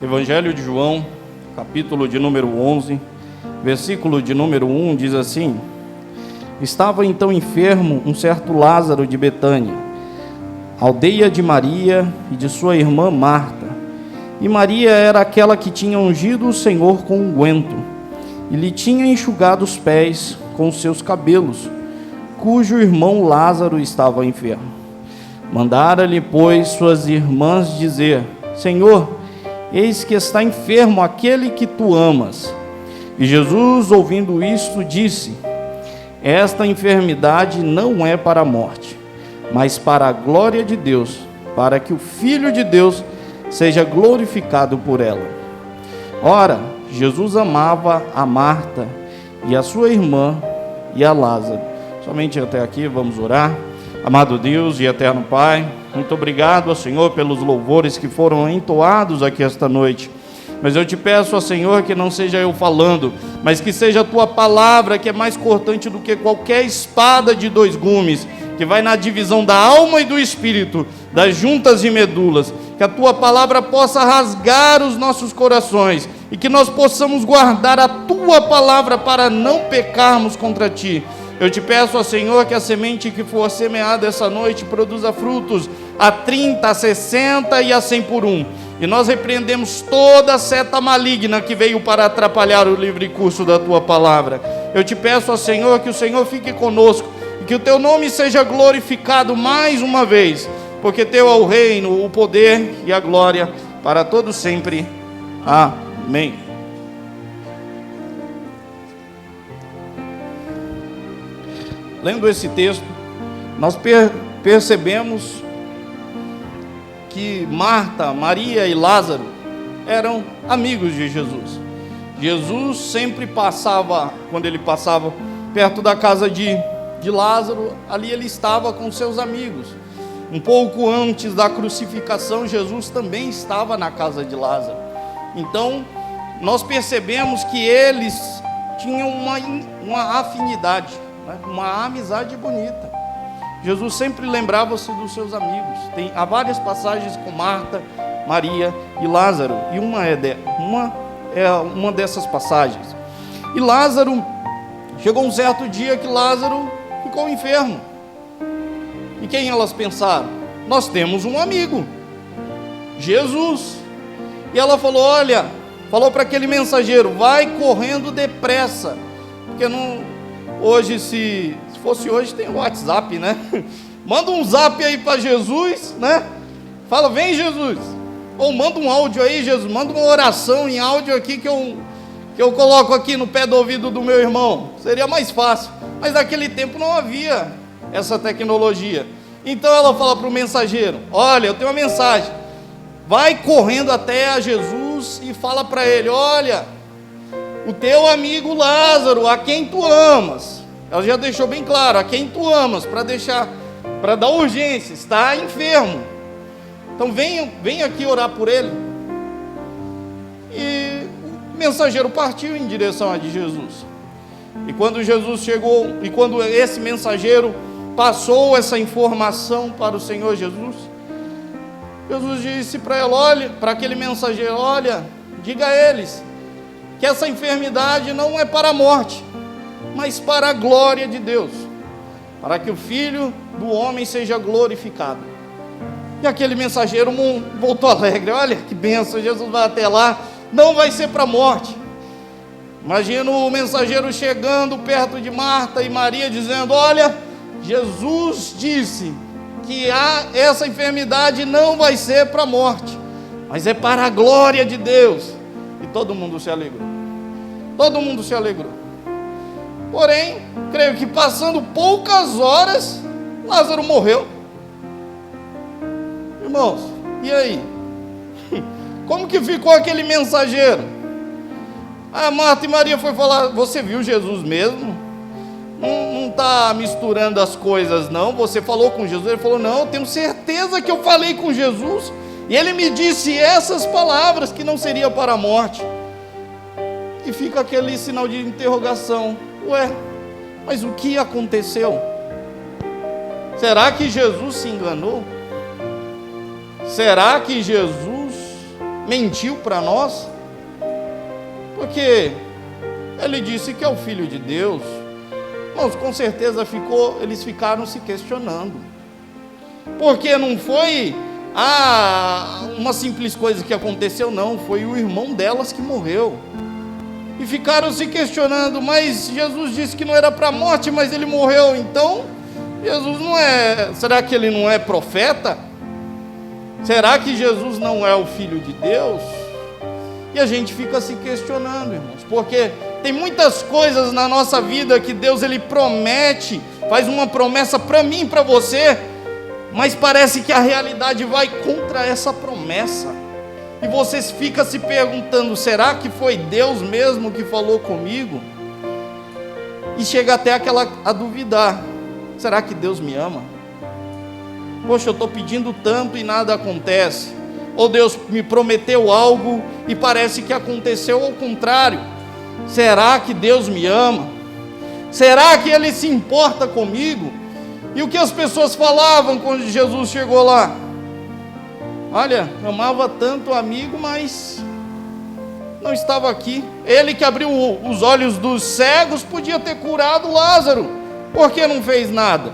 Evangelho de João, capítulo de número 11, versículo de número 1, diz assim: Estava então enfermo um certo Lázaro de Betânia, aldeia de Maria e de sua irmã Marta. E Maria era aquela que tinha ungido o Senhor com unguento, e lhe tinha enxugado os pés com os seus cabelos, cujo irmão Lázaro estava enfermo. Mandara-lhe, pois, suas irmãs dizer: Senhor, eis que está enfermo aquele que tu amas. E Jesus, ouvindo isto, disse: Esta enfermidade não é para a morte, mas para a glória de Deus, para que o Filho de Deus seja glorificado por ela. Ora, Jesus amava a Marta e a sua irmã e a Lázaro. Somente até aqui, vamos orar. Amado Deus e eterno Pai, muito obrigado, Senhor, pelos louvores que foram entoados aqui esta noite. Mas eu te peço, Senhor, que não seja eu falando, mas que seja a Tua palavra, que é mais cortante do que qualquer espada de dois gumes, que vai na divisão da alma e do espírito, das juntas e medulas. Que a Tua palavra possa rasgar os nossos corações e que nós possamos guardar a Tua palavra para não pecarmos contra Ti. Eu te peço, Senhor, que a semente que for semeada essa noite produza frutos a 30, a 60 e a 100 por um. E nós repreendemos toda seta maligna que veio para atrapalhar o livre curso da Tua palavra. Eu te peço, Senhor, que o Senhor fique conosco e que o Teu nome seja glorificado mais uma vez, porque Teu é o reino, o poder e a glória para todos sempre. Amém. Lendo esse texto, nós percebemos que Marta, Maria e Lázaro eram amigos de Jesus. Jesus sempre passava, quando ele passava perto da casa de Lázaro, ali ele estava com seus amigos. Um pouco antes da crucificação, Jesus também estava na casa de Lázaro. Então, nós percebemos que eles tinham uma afinidade, uma amizade bonita. Jesus sempre lembrava-se dos seus amigos. Há várias passagens com Marta, Maria e Lázaro, e uma dessas passagens. E Lázaro, chegou um certo dia que Lázaro ficou enfermo. E quem elas pensaram? Nós temos um amigo, Jesus. E ela falou: falou para aquele mensageiro: vai correndo depressa, porque não... Hoje, se fosse hoje, tem o WhatsApp, né? Manda um zap aí para Jesus, né? Fala: vem, Jesus. Ou manda um áudio aí, Jesus. Manda uma oração em áudio aqui que eu coloco aqui no pé do ouvido do meu irmão. Seria mais fácil. Mas naquele tempo não havia essa tecnologia. Então ela fala para o mensageiro: olha, eu tenho uma mensagem. Vai correndo até a Jesus e fala para ele: olha, o teu amigo Lázaro, a quem tu amas. Ela já deixou bem claro: a quem tu amas, para dar urgência, está enfermo. Então vem aqui orar por ele. E o mensageiro partiu em direção a de Jesus. E quando Jesus chegou, e quando esse mensageiro passou essa informação para o Senhor Jesus, Jesus disse para ela: olha, para aquele mensageiro: olha, diga a eles que essa enfermidade não é para a morte, mas para a glória de Deus, para que o Filho do homem seja glorificado. E aquele mensageiro voltou alegre: olha que bênção, Jesus vai até lá, não vai ser para a morte. Imagina o mensageiro chegando perto de Marta e Maria, dizendo: olha, Jesus disse que essa enfermidade não vai ser para a morte, mas é para a glória de Deus. E todo mundo se alegrou. Todo mundo se alegrou. Porém, creio que passando poucas horas, Lázaro morreu. Irmãos, e aí? Como que ficou aquele mensageiro? Marta e Maria foi falar: você viu Jesus mesmo? Não está misturando as coisas não? Você falou com Jesus? Ele falou: não, eu tenho certeza que eu falei com Jesus, e ele me disse essas palavras, que não seria para a morte. E fica aquele sinal de interrogação: ué, mas o que aconteceu? Será que Jesus se enganou? Será que Jesus mentiu para nós? Porque ele disse que é o Filho de Deus. Irmãos, com certeza eles ficaram se questionando. Porque não foi uma simples coisa que aconteceu, não. Foi o irmão delas que morreu. E ficaram se questionando, mas Jesus disse que não era para a morte, mas ele morreu. Então, Jesus não é... Será que ele não é profeta? Será que Jesus não é o Filho de Deus? E a gente fica se questionando, irmãos, porque tem muitas coisas na nossa vida que Deus ele promete, faz uma promessa para mim e para você, mas parece que a realidade vai contra essa promessa. E você fica se perguntando, será que foi Deus mesmo que falou comigo? E chega até a duvidar, será que Deus me ama? Poxa, eu estou pedindo tanto e nada acontece. Ou Deus me prometeu algo e parece que aconteceu ao contrário. Será que Deus me ama? Será que Ele se importa comigo? E o que as pessoas falavam quando Jesus chegou lá? Olha, amava tanto o amigo, mas não estava aqui. Ele que abriu os olhos dos cegos podia ter curado Lázaro. Por que não fez nada?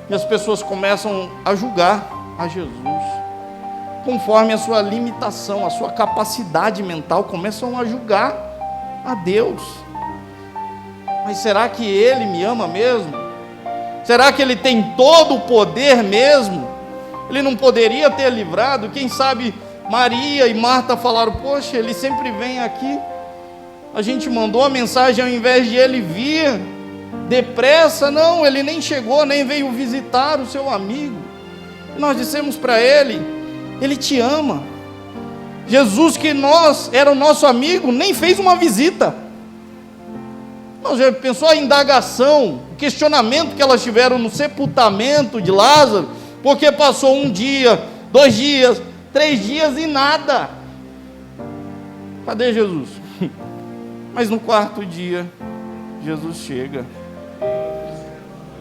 E as pessoas começam a julgar a Jesus, conforme a sua limitação, a sua capacidade mental, começam a julgar a Deus. Mas será que Ele me ama mesmo? Será que Ele tem todo o poder mesmo? Ele não poderia ter livrado? Quem sabe Maria e Marta falaram, poxa, Ele sempre vem aqui, a gente mandou a mensagem ao invés de Ele vir depressa, não, Ele nem chegou, nem veio visitar o seu amigo. E nós dissemos para Ele, Ele te ama. Jesus, que era o nosso amigo, nem fez uma visita. Nós já pensou a indagação, o questionamento que elas tiveram no sepultamento de Lázaro, porque passou 1 dia, 2 dias, 3 dias e nada. Cadê Jesus? Mas no 4º dia, Jesus chega.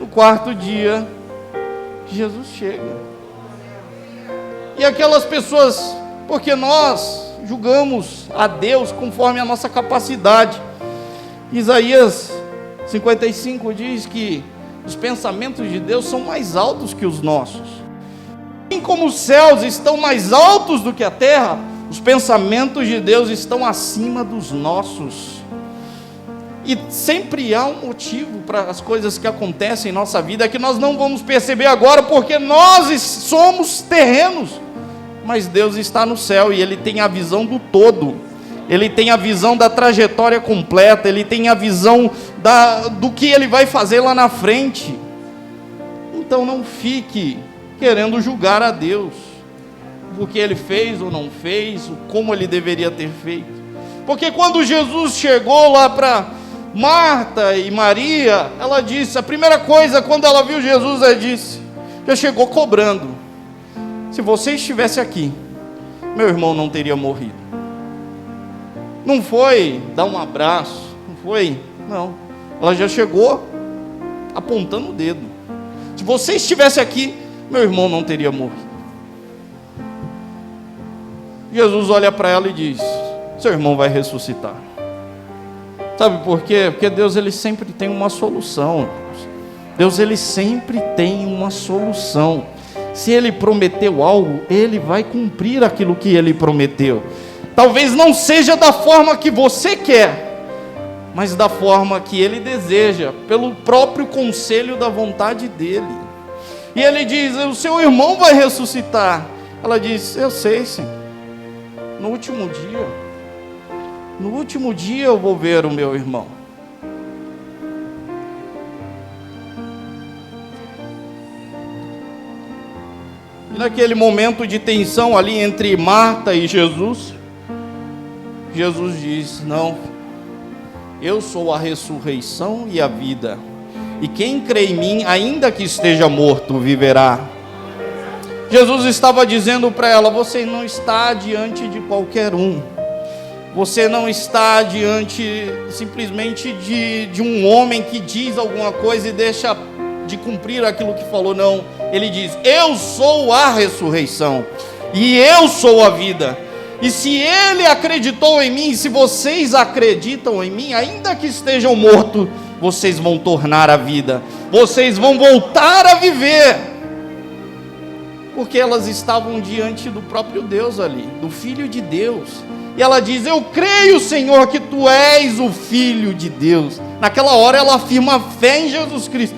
No 4º dia, Jesus chega. E aquelas pessoas, porque nós julgamos a Deus conforme a nossa capacidade. Isaías 55 diz que os pensamentos de Deus são mais altos que os nossos. Assim como os céus estão mais altos do que a terra, os pensamentos de Deus estão acima dos nossos. E sempre há um motivo para as coisas que acontecem em nossa vida, que nós não vamos perceber agora, porque nós somos terrenos. Mas Deus está no céu e Ele tem a visão do todo. Ele tem a visão da trajetória completa. Ele tem a visão do que Ele vai fazer lá na frente. Então não fique querendo julgar a Deus, o que Ele fez ou não fez, como Ele deveria ter feito. Porque quando Jesus chegou lá para Marta e Maria, ela disse, a primeira coisa, quando ela viu Jesus, ela disse, já chegou cobrando. Se você estivesse aqui, meu irmão não teria morrido. Não foi dar um abraço, não foi, não. Ela já chegou apontando o dedo. Se você estivesse aqui, meu irmão não teria morrido. Jesus olha para ela e diz, seu irmão vai ressuscitar. Sabe por quê? Porque Deus ele sempre tem uma solução. Deus ele sempre tem uma solução. Se Ele prometeu algo, Ele vai cumprir aquilo que Ele prometeu. Talvez não seja da forma que você quer, mas da forma que Ele deseja, pelo próprio conselho da vontade dEle. E Ele diz, o seu irmão vai ressuscitar. Ela diz, eu sei, Senhor. No último dia eu vou ver o meu irmão. E naquele momento de tensão ali entre Marta e Jesus, Jesus diz, não, eu sou a ressurreição e a vida, e quem crê em mim, ainda que esteja morto, viverá. Jesus estava dizendo para ela, você não está diante de qualquer um, você não está diante simplesmente de um homem que diz alguma coisa e deixa de cumprir aquilo que falou, não. Ele diz, eu sou a ressurreição e eu sou a vida. E se Ele acreditou em mim, se vocês acreditam em mim, ainda que estejam mortos, vocês vão tornar a vida, vocês vão voltar a viver, porque elas estavam diante do próprio Deus ali, do Filho de Deus. E ela diz: eu creio, Senhor, que Tu és o Filho de Deus. Naquela hora ela afirma a fé em Jesus Cristo,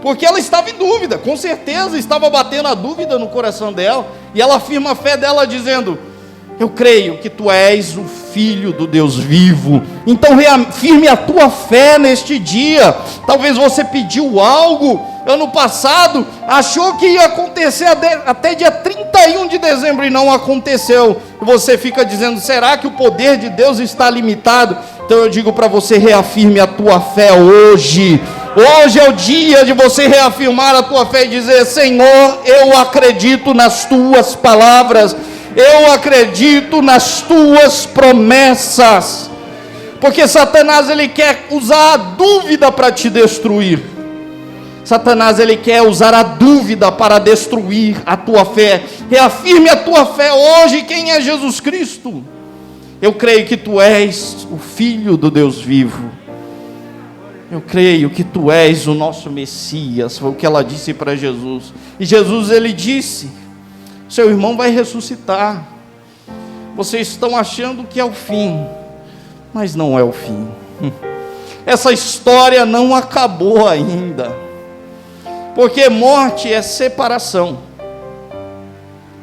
porque ela estava em dúvida, com certeza estava batendo a dúvida no coração dela, e ela afirma a fé dela dizendo: eu creio que Tu és o Filho do Deus vivo. Então reafirme a tua fé neste dia. Talvez você pediu algo ano passado, achou que ia acontecer até dia 31 de dezembro e não aconteceu. Você fica dizendo: será que o poder de Deus está limitado? Então eu digo para você: reafirme a tua fé hoje. Hoje é o dia de você reafirmar a tua fé e dizer: Senhor, eu acredito nas Tuas palavras, eu acredito nas Tuas promessas. Porque Satanás, ele quer usar a dúvida para te destruir. Satanás, ele quer usar a dúvida para destruir a tua fé. Reafirme a tua fé hoje. Quem é Jesus Cristo? Eu creio que Tu és o Filho do Deus vivo. Eu creio que Tu és o nosso Messias. Foi o que ela disse para Jesus. E Jesus, ele disse: seu irmão vai ressuscitar. Vocês estão achando que é o fim, mas não é o fim. Essa história não acabou ainda. Porque morte é separação.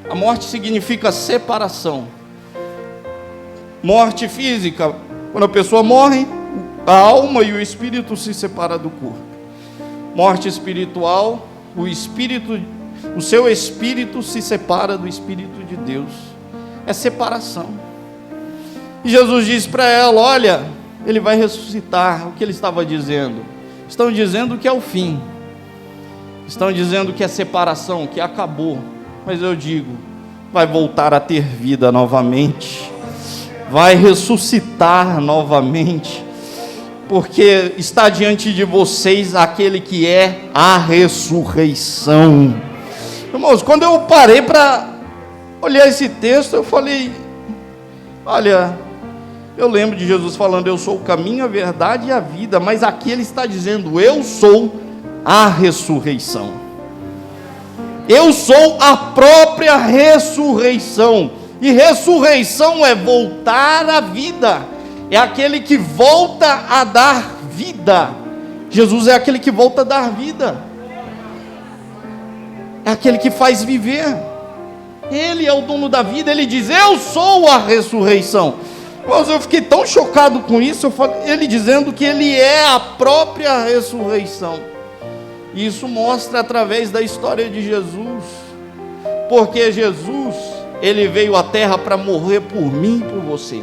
A morte significa separação. Morte física, quando a pessoa morre, a alma e o espírito se separam do corpo. Morte espiritual, o seu espírito se separa do Espírito de Deus. É separação. E Jesus disse para ela: olha, ele vai ressuscitar. O que ele estava dizendo? Estão dizendo que é o fim. Estão dizendo que é separação, que acabou. Mas eu digo: vai voltar a ter vida novamente. Vai ressuscitar novamente. Porque está diante de vocês aquele que é a ressurreição. Irmãos, quando eu parei para olhar esse texto, eu falei: olha, eu lembro de Jesus falando: eu sou o caminho, a verdade e a vida. Mas aqui ele está dizendo: eu sou a ressurreição. Eu sou a própria ressurreição. E ressurreição é voltar à vida. É aquele que volta a dar vida. Jesus é aquele que volta a dar vida. É aquele que faz viver. Ele é o dono da vida. Ele diz: eu sou a ressurreição. Mas eu fiquei tão chocado com isso. Ele dizendo que ele é a própria ressurreição. E isso mostra através da história de Jesus. Porque Jesus, ele veio à terra para morrer por mim e por você.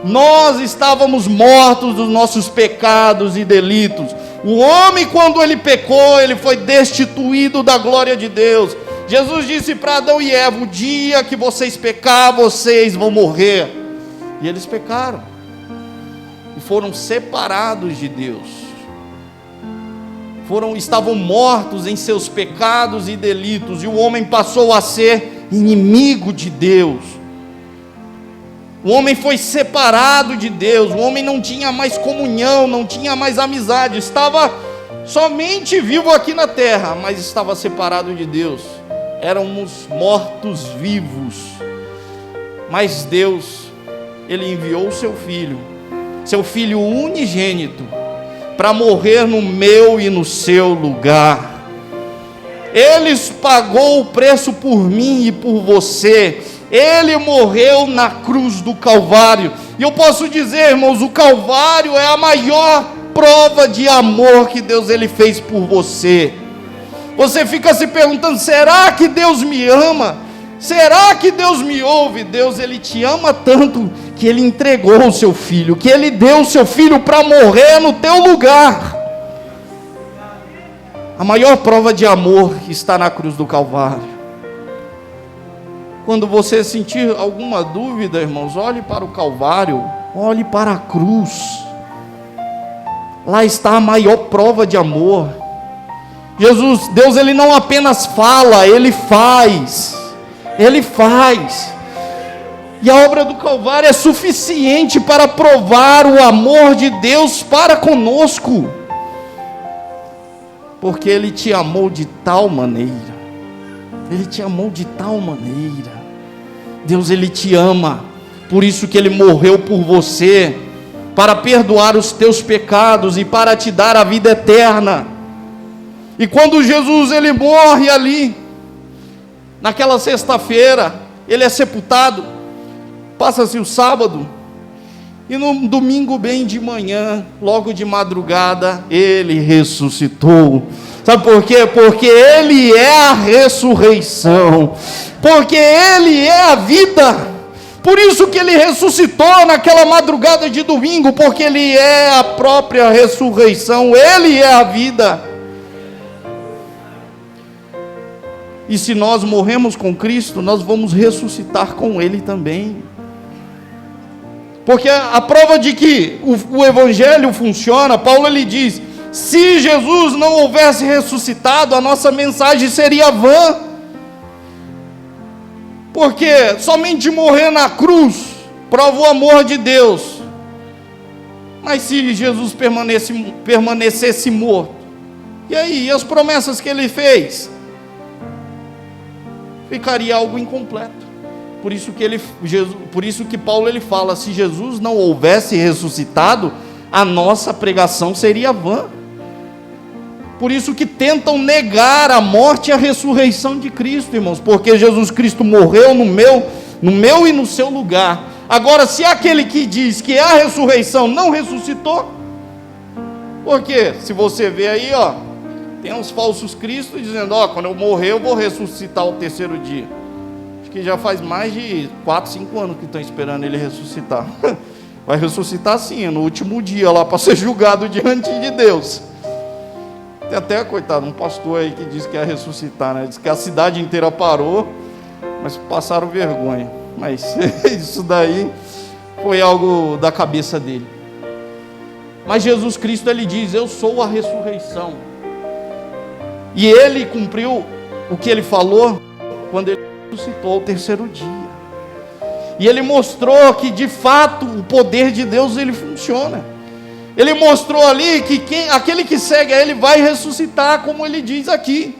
Nós estávamos mortos dos nossos pecados e delitos. O homem, quando ele pecou, ele foi destituído da glória de Deus. Jesus disse para Adão e Eva: o dia que vocês pecar, vocês vão morrer. E eles pecaram e foram separados de Deus. Estavam mortos em seus pecados e delitos. E o homem passou a ser inimigo de Deus. O homem foi separado de Deus. O homem não tinha mais comunhão, não tinha mais amizade. Estava somente vivo aqui na terra, mas estava separado de Deus. Éramos mortos vivos. Mas Deus, ele enviou o seu filho unigênito, para morrer no meu e no seu lugar. Ele pagou o preço por mim e por você. Ele morreu na cruz do Calvário. E eu posso dizer, irmãos, o Calvário é a maior prova de amor que Deus ele fez por você. Você fica se perguntando: será que Deus me ama? Será que Deus me ouve? Deus, ele te ama tanto que ele entregou o seu filho, que ele deu o seu filho para morrer no teu lugar. A maior prova de amor está na cruz do Calvário. Quando você sentir alguma dúvida, irmãos, olhe para o Calvário, olhe para a cruz. Lá está a maior prova de amor. Deus, ele não apenas fala, ele faz. Ele faz. E a obra do Calvário é suficiente para provar o amor de Deus para conosco. Porque Ele te amou de tal maneira. Ele te amou de tal maneira. Deus, Ele te ama. Por isso que Ele morreu por você, para perdoar os teus pecados e para te dar a vida eterna. E quando Jesus Ele morre ali, naquela sexta-feira, Ele é sepultado, passa-se o sábado, e no domingo bem de manhã, logo de madrugada, Ele ressuscitou. Sabe por quê? Porque Ele é a ressurreição, porque Ele é a vida. Por isso que Ele ressuscitou naquela madrugada de domingo, porque Ele é a própria ressurreição, Ele é a vida. E se nós morremos com Cristo, nós vamos ressuscitar com Ele também. Porque a prova de que o Evangelho funciona, Paulo ele diz, se Jesus não houvesse ressuscitado, a nossa mensagem seria vã. Porque somente morrer na cruz prova o amor de Deus. Mas se Jesus permanecesse morto, e aí, e as promessas que Ele fez? Ficaria algo incompleto. Por isso que Paulo ele fala, se Jesus não houvesse ressuscitado, a nossa pregação seria vã. Por isso que tentam negar a morte e a ressurreição de Cristo, irmãos, porque Jesus Cristo morreu no meu e no seu lugar. Agora, se aquele que diz que é a ressurreição não ressuscitou, porque se você vê aí, tem uns falsos cristos dizendo, quando eu morrer eu vou ressuscitar ao terceiro dia. Acho que já faz mais de 4, 5 anos que estão esperando ele ressuscitar. Vai ressuscitar sim, no último dia lá, para ser julgado diante de Deus. Tem até, coitado, um pastor aí que diz que ia ressuscitar, né? Diz que a cidade inteira parou, mas passaram vergonha. Mas isso daí foi algo da cabeça dele. Mas Jesus Cristo, Ele diz, eu sou a ressurreição. E Ele cumpriu o que Ele falou quando Ele ressuscitou ao terceiro dia. E Ele mostrou que de fato o poder de Deus ele funciona. Ele mostrou ali que aquele que segue a Ele vai ressuscitar, como Ele diz aqui.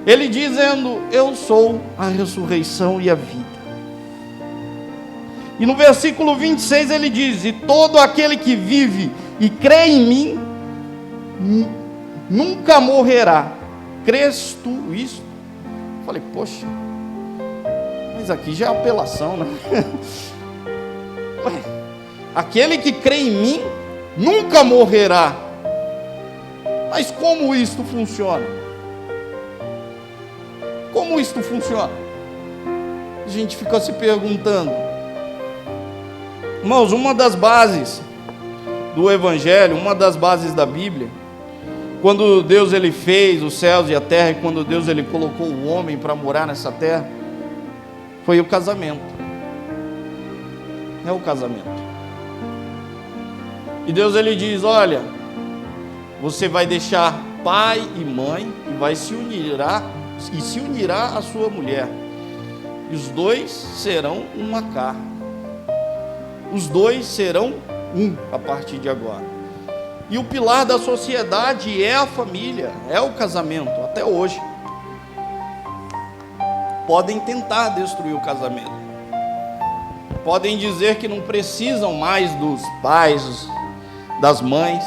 Ele dizendo, eu sou a ressurreição e a vida. E no versículo 26 ele diz, e todo aquele que vive e crê em mim, nunca morrerá. Crês tu isto? Falei, poxa, mas aqui já é apelação, né? Ué, aquele que crê em mim, nunca morrerá. Mas como isto funciona? Como isto funciona? A gente fica se perguntando. Irmãos, uma das bases do Evangelho, uma das bases da Bíblia, quando Deus ele fez os céus e a terra, e quando Deus ele colocou o homem para morar nessa terra, foi o casamento. É o casamento. E Deus ele diz, olha, você vai deixar pai e mãe e se unirá à sua mulher. E os dois serão uma carne. Os dois serão um a partir de agora. E o pilar da sociedade é a família, é o casamento, até hoje. Podem tentar destruir o casamento. Podem dizer que não precisam mais dos pais, das mães,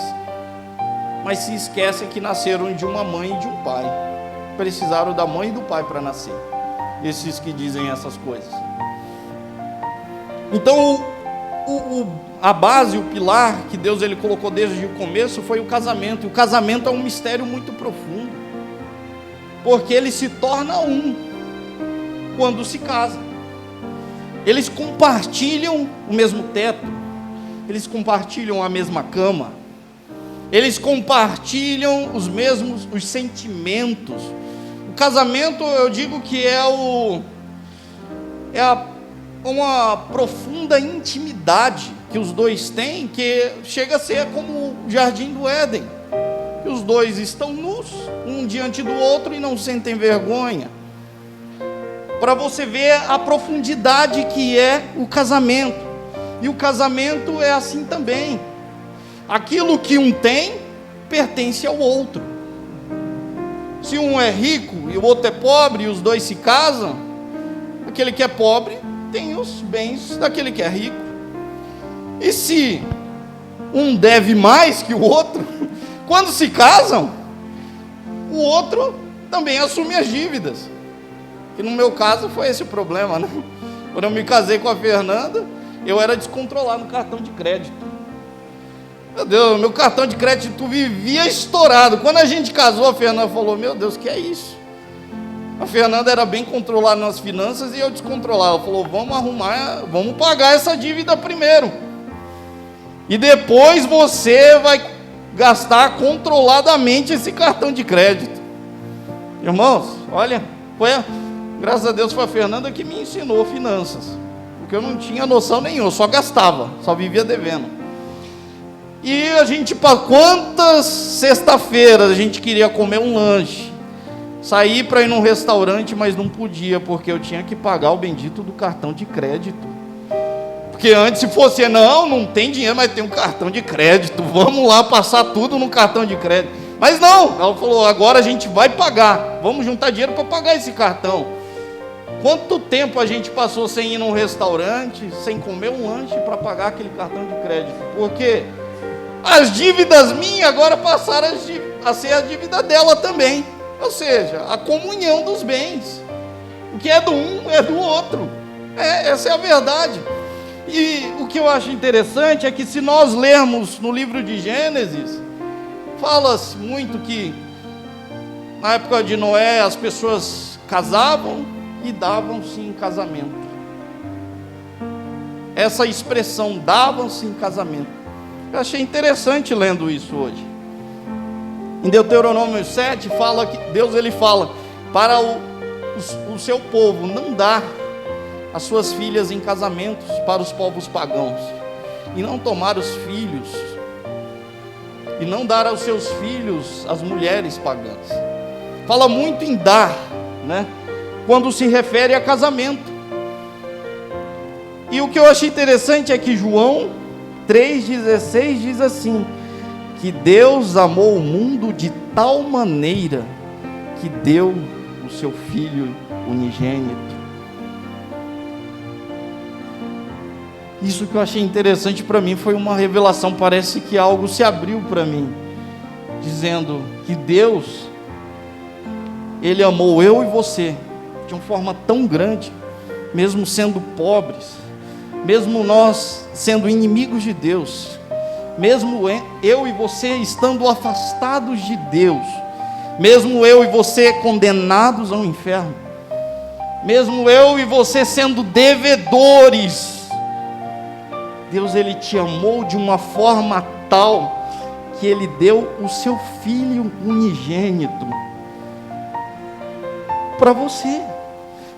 mas se esquecem que nasceram de uma mãe e de um pai. Precisaram da mãe e do pai para nascer. Esses que dizem essas coisas. Então, a base, o pilar que Deus ele colocou desde o começo foi o casamento. E o casamento é um mistério muito profundo, porque ele se torna um quando se casa. Eles compartilham o mesmo teto, eles compartilham a mesma cama, eles compartilham os mesmos sentimentos. O casamento, eu digo que uma profunda intimidade que os dois têm, que chega a ser como o jardim do Éden, que os dois estão nus, um diante do outro, e não sentem vergonha. para você ver a profundidade que é o casamento. E o casamento é assim também. Aquilo que um tem, pertence ao outro. Se um é rico e o outro é pobre, e os dois se casam, aquele que é pobre tem os bens daquele que é rico. E se um deve mais que o outro, quando se casam, o outro também assume as dívidas. E no meu caso foi esse o problema, né? Quando eu me casei com a Fernanda, eu era descontrolado no cartão de crédito. Meu Deus, meu cartão de crédito vivia estourado. Quando a gente casou, a Fernanda falou: meu Deus, que é isso? A Fernanda era bem controlada nas finanças e eu descontrolava. Ela falou: vamos arrumar, vamos pagar essa dívida primeiro. E depois você vai gastar controladamente esse cartão de crédito. Irmãos, olha, graças a Deus foi a Fernanda que me ensinou finanças. Porque eu não tinha noção nenhuma, eu só gastava, só vivia devendo. E a gente, quantas sexta-feiras a gente queria comer um lanche, sair para ir num restaurante, mas não podia, porque eu tinha que pagar o bendito do cartão de crédito. Porque antes, se fosse, não tem dinheiro, mas tem um cartão de crédito, vamos lá passar tudo no cartão de crédito. Mas não, ela falou: agora a gente vai pagar, vamos juntar dinheiro para pagar esse cartão. Quanto tempo a gente passou sem ir num restaurante, sem comer um lanche para pagar aquele cartão de crédito? Porque as dívidas minhas agora passaram a ser a dívida dela também. Ou seja, a comunhão dos bens. O que é do um é do outro. Essa é a verdade. E o que eu acho interessante é que, se nós lermos no livro de Gênesis, fala-se muito que na época de Noé as pessoas casavam e davam-se em casamento. Essa expressão, davam-se em casamento, eu achei interessante lendo isso hoje. Em Deuteronômio 7 fala que Deus fala para o seu povo não dar as suas filhas em casamentos para os povos pagãos, e não tomar os filhos, e não dar aos seus filhos as mulheres pagãs. Fala muito em dar, né? Quando se refere a casamento. E o que eu achei interessante é que João 3,16 diz assim: que Deus amou o mundo de tal maneira que deu o seu Filho unigênito. Isso que eu achei interessante para mim, foi uma revelação, parece que algo se abriu para mim, dizendo que Deus, Ele amou eu e você de uma forma tão grande, mesmo sendo pobres, mesmo nós sendo inimigos de Deus, mesmo eu e você estando afastados de Deus, mesmo eu e você condenados ao inferno, mesmo eu e você sendo devedores, Deus, Ele te amou de uma forma tal que Ele deu o seu Filho unigênito para você.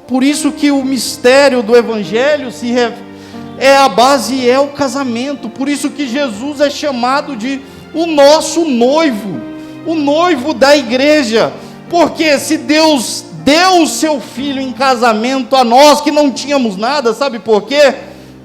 Por isso que o mistério do Evangelho a base é o casamento. Por isso que Jesus é chamado de o nosso noivo, o noivo da igreja. Porque se Deus deu o seu Filho em casamento a nós que não tínhamos nada, sabe por quê?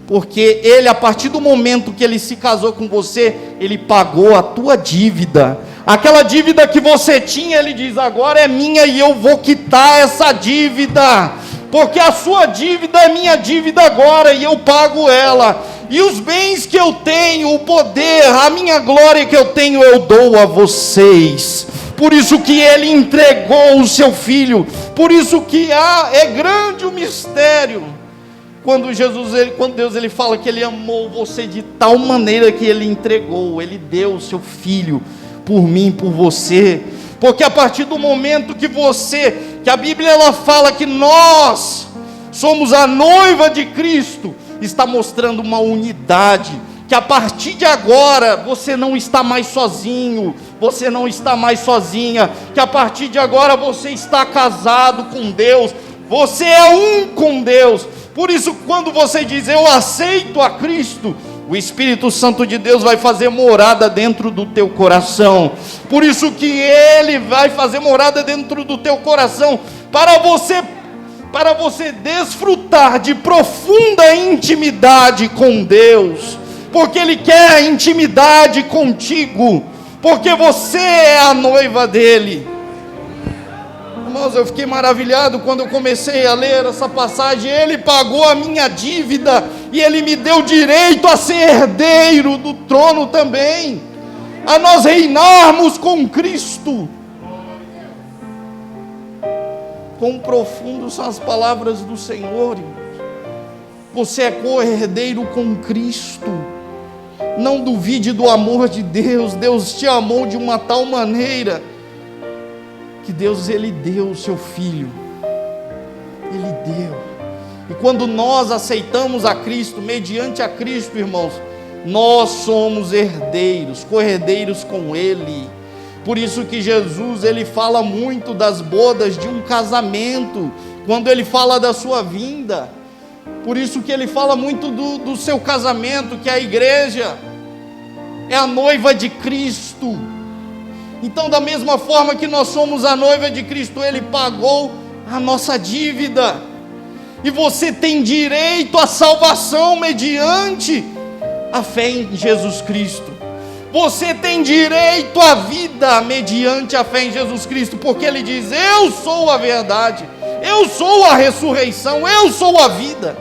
Porque Ele, a partir do momento que Ele se casou com você, Ele pagou a tua dívida. Aquela dívida que você tinha, Ele diz: agora é minha e eu vou quitar essa dívida. Porque a sua dívida é minha dívida agora e eu pago ela. E os bens que eu tenho, o poder, a minha glória que eu tenho, eu dou a vocês. Por isso que Ele entregou o seu Filho. Por isso que é grande o mistério. Quando Deus Ele fala que Ele amou você de tal maneira que Ele entregou, Ele deu o seu Filho por mim, por você. Porque a partir do momento que a Bíblia ela fala que nós somos a noiva de Cristo, está mostrando uma unidade, que a partir de agora você não está mais sozinho, você não está mais sozinha, que a partir de agora você está casado com Deus, você é um com Deus. Por isso, quando você diz eu aceito a Cristo, o Espírito Santo de Deus vai fazer morada dentro do teu coração. Por isso que Ele vai fazer morada dentro do teu coração, para você para você desfrutar de profunda intimidade com Deus, porque Ele quer intimidade contigo, porque você é a noiva dEle. Irmãos, eu fiquei maravilhado quando eu comecei a ler essa passagem. Ele pagou a minha dívida e Ele me deu direito a ser herdeiro do trono também, a nós reinarmos com Cristo. Quão profundo são as palavras do Senhor, irmãos. Você é co-herdeiro com Cristo. Não duvide do amor de Deus. Deus te amou de uma tal maneira que Deus, Ele deu o seu Filho. Ele deu. E quando nós aceitamos a Cristo, mediante a Cristo, irmãos, nós somos herdeiros, co-herdeiros com Ele. Por isso que Jesus, Ele fala muito das bodas de um casamento, quando Ele fala da sua vinda. Por isso que Ele fala muito do seu casamento, que a igreja é a noiva de Cristo. Então, da mesma forma que nós somos a noiva de Cristo, Ele pagou a nossa dívida. E você tem direito à salvação mediante a fé em Jesus Cristo. Você tem direito à vida mediante a fé em Jesus Cristo, porque Ele diz: eu sou a verdade, eu sou a ressurreição, eu sou a vida.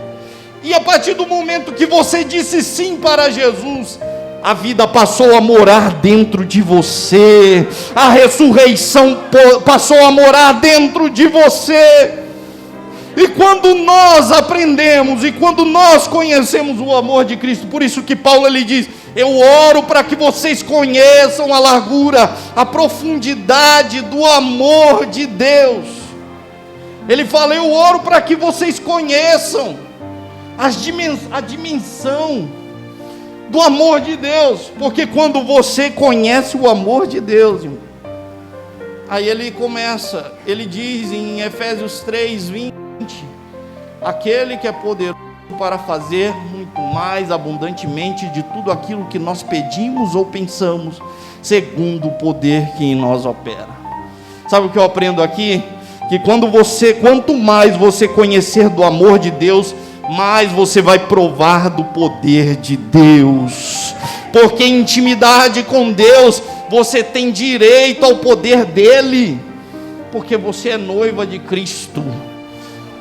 E a partir do momento que você disse sim para Jesus, a vida passou a morar dentro de você, a ressurreição passou a morar dentro de você. E quando nós aprendemos, e quando nós conhecemos o amor de Cristo, por isso que Paulo ele diz: eu oro para que vocês conheçam a largura, a profundidade do amor de Deus. Ele fala: eu oro para que vocês conheçam a dimensão do amor de Deus, porque quando você conhece o amor de Deus, irmão, aí ele começa, ele diz em Efésios 3:20, aquele que é poderoso para fazer muito mais abundantemente de tudo aquilo que nós pedimos ou pensamos, segundo o poder que em nós opera. Sabe o que eu aprendo aqui? Que quanto mais você conhecer do amor de Deus, mais você vai provar do poder de Deus, porque em intimidade com Deus, você tem direito ao poder dEle, porque você é noiva de Cristo.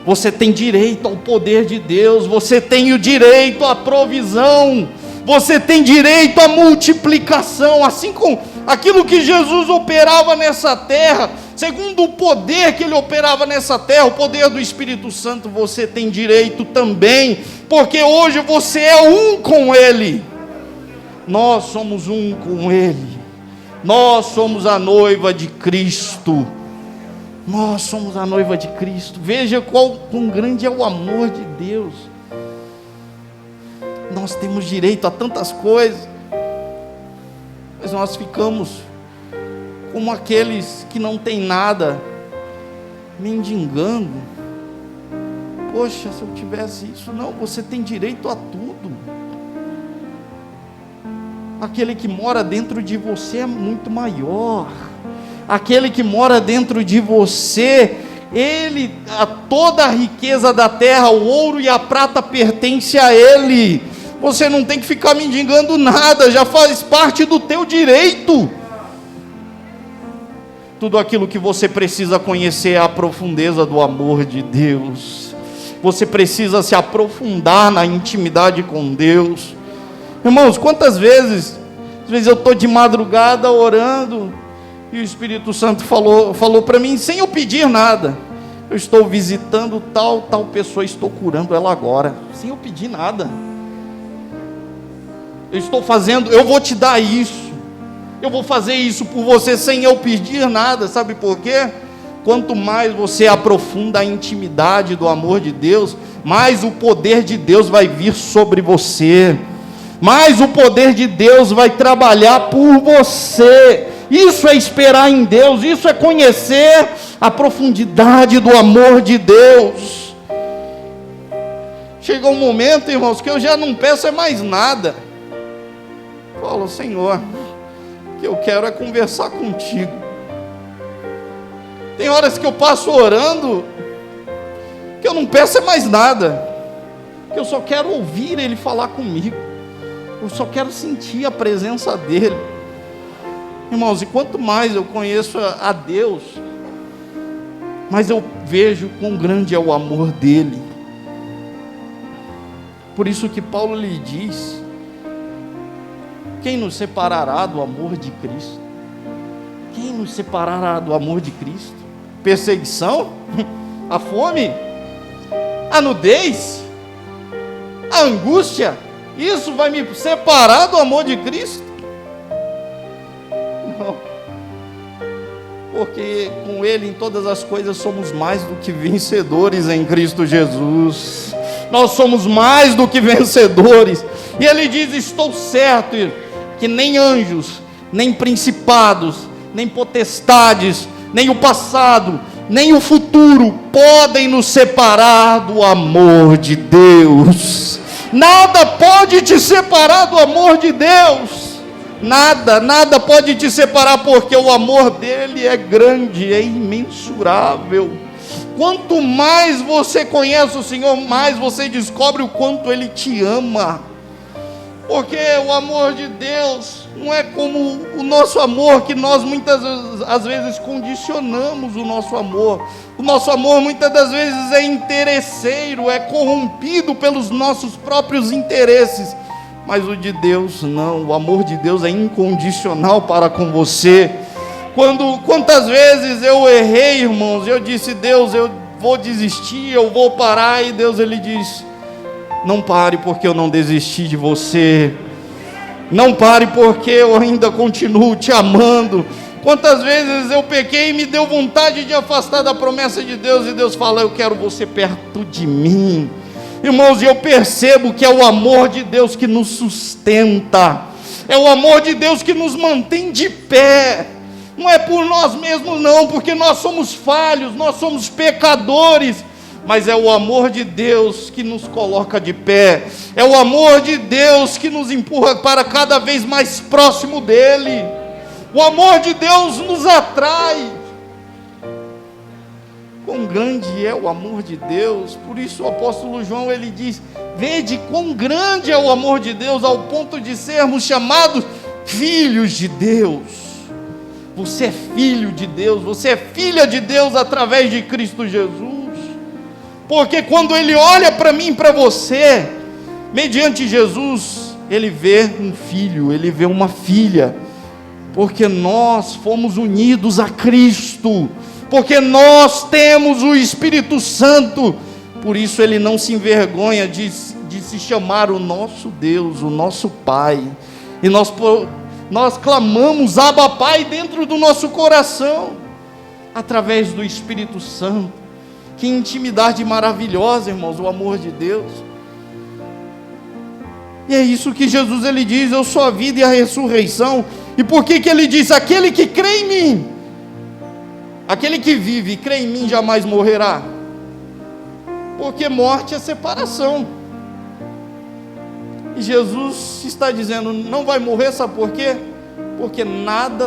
Você tem direito ao poder de Deus, você tem o direito à provisão, você tem direito à multiplicação, assim como aquilo que Jesus operava nessa terra, segundo o poder que Ele operava nessa terra, o poder do Espírito Santo, você tem direito também, porque hoje você é um com Ele. Nós somos um com Ele, nós somos a noiva de Cristo. Nós somos a noiva de Cristo. Veja quão grande é o amor de Deus. Nós temos direito a tantas coisas, mas nós ficamos como aqueles que não têm nada, mendigando. Poxa, se eu tivesse isso. Não, você tem direito a tudo. Aquele que mora dentro de você é muito maior. Aquele que mora dentro de você, toda a riqueza da terra, o ouro e a prata pertence a Ele. Você não tem que ficar mendigando nada, já faz parte do teu direito. Tudo aquilo que você precisa conhecer é a profundeza do amor de Deus. Você precisa se aprofundar na intimidade com Deus. Irmãos, quantas vezes, às vezes eu estou de madrugada orando, e o Espírito Santo falou para mim, sem eu pedir nada: eu estou visitando tal pessoa, estou curando ela agora, sem eu pedir nada. Eu vou te dar isso, eu vou fazer isso por você sem eu pedir nada. Sabe por quê? Quanto mais você aprofunda a intimidade do amor de Deus, mais o poder de Deus vai vir sobre você, mais o poder de Deus vai trabalhar por você. Isso é esperar em Deus, isso é conhecer a profundidade do amor de Deus. Chega um momento, irmãos, que eu já não peço mais nada. Falo: Senhor, o que eu quero é conversar contigo. Tem horas que eu passo orando, que eu não peço é mais nada, que eu só quero ouvir Ele falar comigo, eu só quero sentir a presença dEle. Irmãos, e quanto mais eu conheço a Deus, mais eu vejo quão grande é o amor dEle. Por isso que Paulo lhe diz: quem nos separará do amor de Cristo? Quem nos separará do amor de Cristo? Perseguição? A fome? A nudez? A angústia? Isso vai me separar do amor de Cristo? Não. Porque com Ele em todas as coisas somos mais do que vencedores em Cristo Jesus. Nós somos mais do que vencedores. E Ele diz: estou certo que nem anjos, nem principados, nem potestades, nem o passado, nem o futuro podem nos separar do amor de Deus. Nada pode te separar do amor de Deus. Nada pode te separar, porque o amor dele é grande, é imensurável. Quanto mais você conhece o Senhor, mais você descobre o quanto Ele te ama. Porque o amor de Deus não é como o nosso amor, que nós muitas às vezes condicionamos o nosso amor. O nosso amor muitas das vezes é interesseiro, é corrompido pelos nossos próprios interesses. Mas o de Deus não, o amor de Deus é incondicional para com você. Quantas vezes eu errei, irmãos, eu disse: Deus, eu vou desistir, eu vou parar, e Deus, Ele diz: não pare, porque eu não desisti de você. Não pare, porque eu ainda continuo te amando. Quantas vezes eu pequei e me deu vontade de afastar da promessa de Deus, e Deus fala: eu quero você perto de mim. Irmãos, e eu percebo que é o amor de Deus que nos sustenta, é o amor de Deus que nos mantém de pé. Não é por nós mesmos não, porque nós somos falhos, nós somos pecadores, mas é o amor de Deus que nos coloca de pé, é o amor de Deus que nos empurra para cada vez mais próximo dEle. O amor de Deus nos atrai. Quão grande é o amor de Deus. Por isso o apóstolo João, ele diz: vede quão grande é o amor de Deus, ao ponto de sermos chamados filhos de Deus. Você é filho de Deus, você é filha de Deus através de Cristo Jesus. Porque quando Ele olha para mim e para você, mediante Jesus, Ele vê um filho, Ele vê uma filha. Porque nós fomos unidos a Cristo, porque nós temos o Espírito Santo. Por isso Ele não se envergonha de se chamar o nosso Deus, o nosso Pai. E nós clamamos Abba Pai dentro do nosso coração, através do Espírito Santo. Que intimidade maravilhosa, irmãos, o amor de Deus. E é isso que Jesus, Ele diz: eu sou a vida e a ressurreição. E por que Ele diz: aquele que crê em mim, aquele que vive e crê em mim jamais morrerá? Porque morte é separação. E Jesus está dizendo: não vai morrer, sabe por quê? Porque nada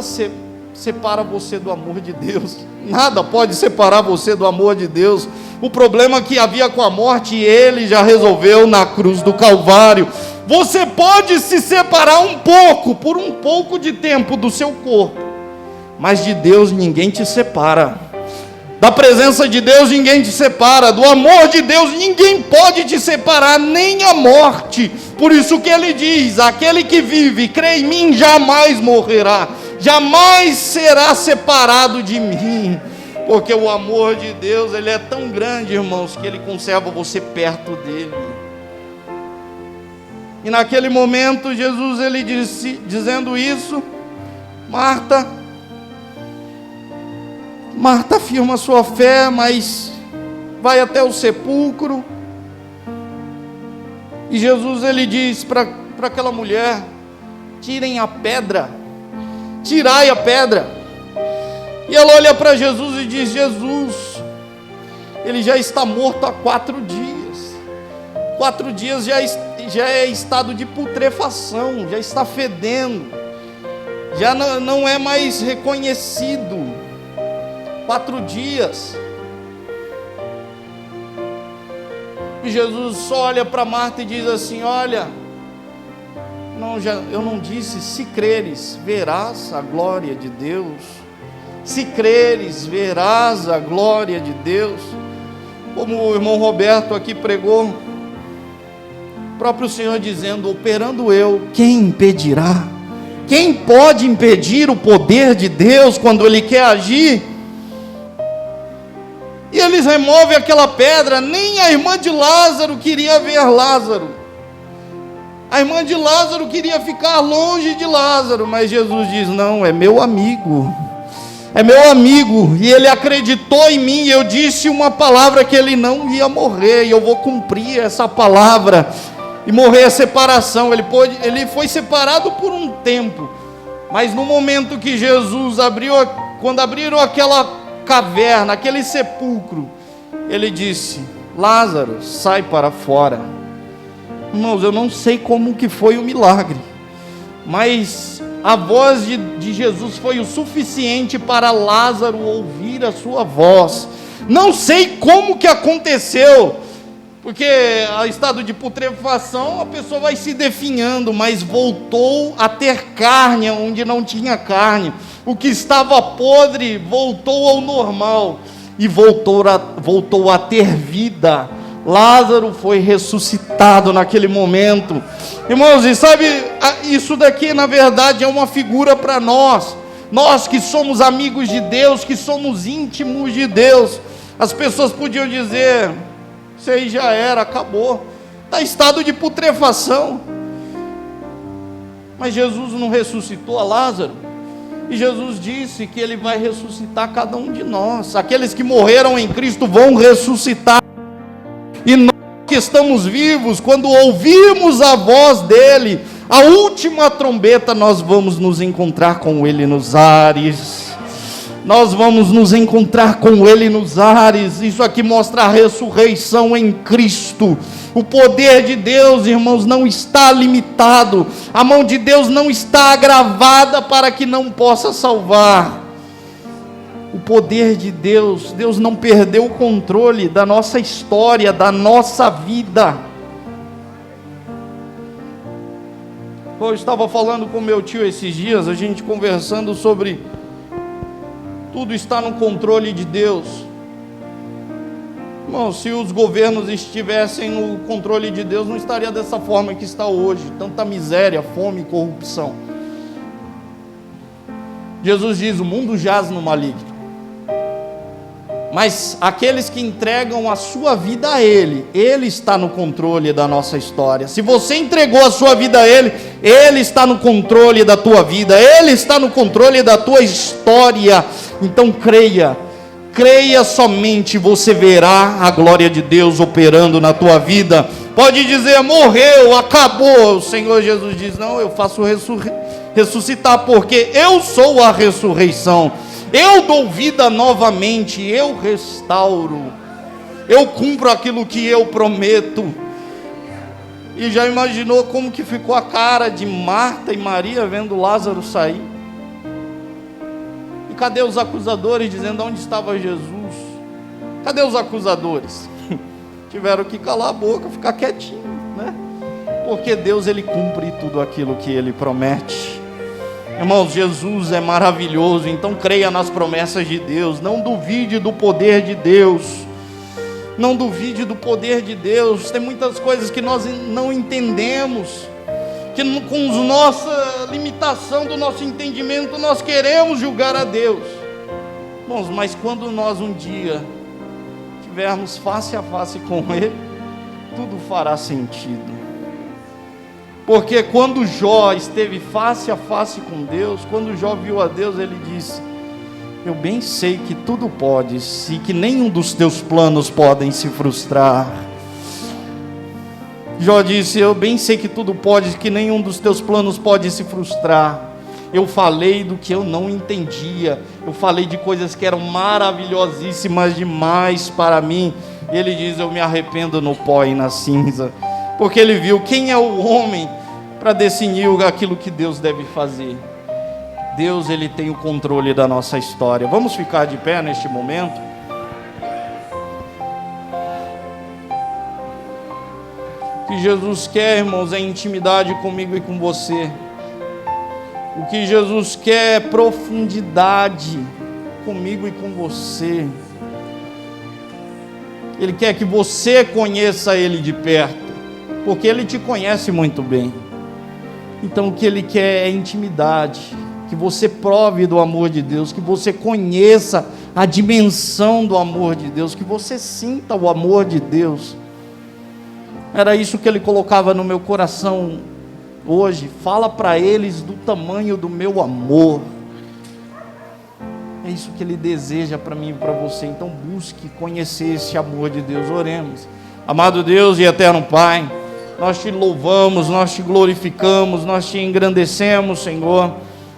separa você do amor de Deus. Nada pode separar você do amor de Deus. O problema que havia com a morte, Ele já resolveu na cruz do Calvário. Você pode se separar um pouco, por um pouco de tempo do seu corpo, mas de Deus ninguém te separa. Da presença de Deus ninguém te separa. Do amor de Deus ninguém pode te separar, nem a morte. Por isso que Ele diz: aquele que vive e crê em mim jamais morrerá, jamais será separado de mim. Porque o amor de Deus, Ele é tão grande, irmãos, que Ele conserva você perto dEle. E naquele momento, Jesus, Ele disse, dizendo isso: Marta, afirma a sua fé, mas vai até o sepulcro. E Jesus, Ele diz para aquela mulher: tirem a pedra, tirai a pedra. E ela olha para Jesus e diz: Jesus, ele já está morto há 4 dias. 4 dias já é estado de putrefação, já está fedendo, já não é mais reconhecido. 4 dias. E Jesus olha para Marta e diz assim: olha, eu não disse, se creres, verás a glória de Deus. Se creres, verás a glória de Deus. Como o irmão Roberto aqui pregou, o próprio Senhor dizendo: operando eu, quem impedirá? Quem pode impedir o poder de Deus quando Ele quer agir? E eles removem aquela pedra. Nem a irmã de Lázaro queria ver Lázaro. A irmã de Lázaro queria ficar longe de Lázaro, mas Jesus diz: não, é meu amigo. É meu amigo, e ele acreditou em mim. Eu disse uma palavra que ele não ia morrer, e eu vou cumprir essa palavra. E morrer a separação. Ele foi separado por um tempo, mas no momento que Jesus quando abriram aquela caverna, aquele sepulcro, ele disse: Lázaro, sai para fora. Irmãos, eu não sei como que foi o milagre, mas a voz de Jesus foi o suficiente para Lázaro ouvir a sua voz. Não sei como que aconteceu, porque a estado de putrefação a pessoa vai se definhando, mas voltou a ter carne onde não tinha carne. O que estava podre voltou ao normal e voltou a ter vida. Lázaro foi ressuscitado naquele momento. Irmãos, e sabe, isso daqui na verdade é uma figura para nós que somos amigos de Deus, que somos íntimos de Deus. As pessoas podiam dizer: isso aí já era, acabou, está em estado de putrefação. Mas Jesus não ressuscitou a Lázaro, e Jesus disse que Ele vai ressuscitar cada um de nós. Aqueles que morreram em Cristo vão ressuscitar. E nós que estamos vivos, quando ouvirmos a voz dEle, a última trombeta, nós vamos nos encontrar com Ele nos ares. Nós vamos nos encontrar com Ele nos ares. Isso aqui mostra a ressurreição em Cristo. O poder de Deus, irmãos, não está limitado. A mão de Deus não está agravada para que não possa salvar. O poder de Deus, Deus não perdeu o controle da nossa história, da nossa vida. Eu estava falando com meu tio esses dias, a gente conversando sobre tudo está no controle de Deus. Irmão, se os governos estivessem no controle de Deus, não estaria dessa forma que está hoje, tanta miséria, fome e corrupção. Jesus diz: o mundo jaz no maligno. Mas aqueles que entregam a sua vida a Ele, Ele está no controle da nossa história. Se você entregou a sua vida a Ele, Ele está no controle da tua vida, Ele está no controle da tua história. Então creia somente, você verá a glória de Deus operando na tua vida. Pode dizer: morreu, acabou. O Senhor Jesus diz: não, eu faço ressuscitar, porque eu sou a ressurreição. Eu dou vida novamente, eu restauro, eu cumpro aquilo que eu prometo. E já imaginou como que ficou a cara de Marta e Maria vendo Lázaro sair? E cadê os acusadores dizendo: onde estava Jesus? Cadê os acusadores? Tiveram que calar a boca, ficar quietinho, né? Porque Deus, Ele cumpre tudo aquilo que Ele promete. Irmãos, Jesus é maravilhoso, então creia nas promessas de Deus, não duvide do poder de Deus, não duvide do poder de Deus. Tem muitas coisas que nós não entendemos, que com a nossa limitação do nosso entendimento, nós queremos julgar a Deus. Irmãos, mas quando nós um dia estivermos face a face com Ele, tudo fará sentido. Porque quando Jó esteve face a face com Deus, quando Jó viu a Deus, ele disse: eu bem sei que tudo podes, e que nenhum dos teus planos podem se frustrar. Jó disse: eu bem sei que tudo podes, que nenhum dos teus planos pode se frustrar. Eu falei do que eu não entendia, eu falei de coisas que eram maravilhosíssimas demais para mim. E ele diz: eu me arrependo no pó e na cinza. Porque ele viu quem é o homem para decidir aquilo que Deus deve fazer. Deus, Ele tem o controle da nossa história. Vamos ficar de pé neste momento? que Jesus quer, irmãos, é intimidade comigo e com você. O que Jesus quer é profundidade comigo e com você. Ele quer que você conheça Ele de perto, porque Ele te conhece muito bem. Então o que Ele quer é intimidade, que você prove do amor de Deus, que você conheça a dimensão do amor de Deus, que você sinta o amor de Deus. Era isso que Ele colocava no meu coração hoje. Fala para eles do tamanho do meu amor. É isso que Ele deseja para mim e para você. Então busque conhecer esse amor de Deus. Oremos. Amado Deus e eterno Pai, nós te louvamos, nós te glorificamos, nós te engrandecemos, Senhor.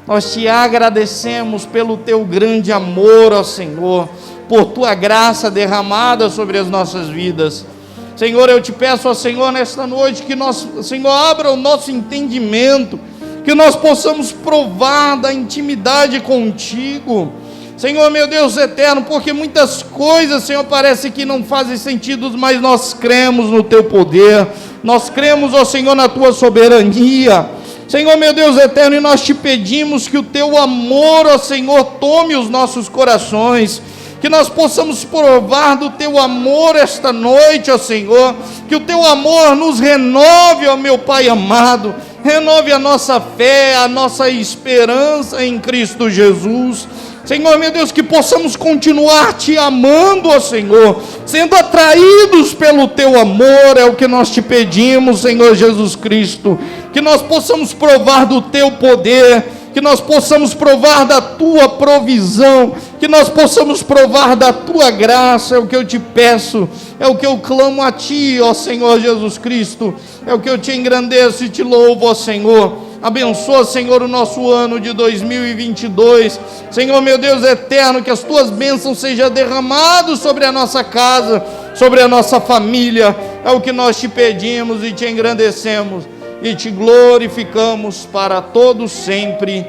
Nós te agradecemos pelo teu grande amor, ó Senhor, por tua graça derramada sobre as nossas vidas. Senhor, eu te peço, ó Senhor, nesta noite, que nós, Senhor, abra o nosso entendimento, que nós possamos provar da intimidade contigo, Senhor, meu Deus eterno, porque muitas coisas, Senhor, parece que não fazem sentido, mas nós cremos no teu poder, nós cremos, ó Senhor, na tua soberania, Senhor, meu Deus eterno, e nós te pedimos que o teu amor, ó Senhor, tome os nossos corações, que nós possamos provar do teu amor esta noite, ó Senhor, que o teu amor nos renove, ó meu Pai amado, renove a nossa fé, a nossa esperança em Cristo Jesus. Senhor, meu Deus, que possamos continuar te amando, ó Senhor, sendo atraídos pelo teu amor, é o que nós te pedimos, Senhor Jesus Cristo, que nós possamos provar do teu poder, que nós possamos provar da tua provisão, que nós possamos provar da tua graça, é o que eu te peço, é o que eu clamo a ti, ó Senhor Jesus Cristo, é o que eu te engrandeço e te louvo, ó Senhor. Abençoa, Senhor, o nosso ano de 2022, Senhor, meu Deus eterno, que as tuas bênçãos sejam derramadas sobre a nossa casa, sobre a nossa família, é o que nós te pedimos e te engrandecemos e te glorificamos para todos sempre.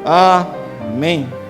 Amém.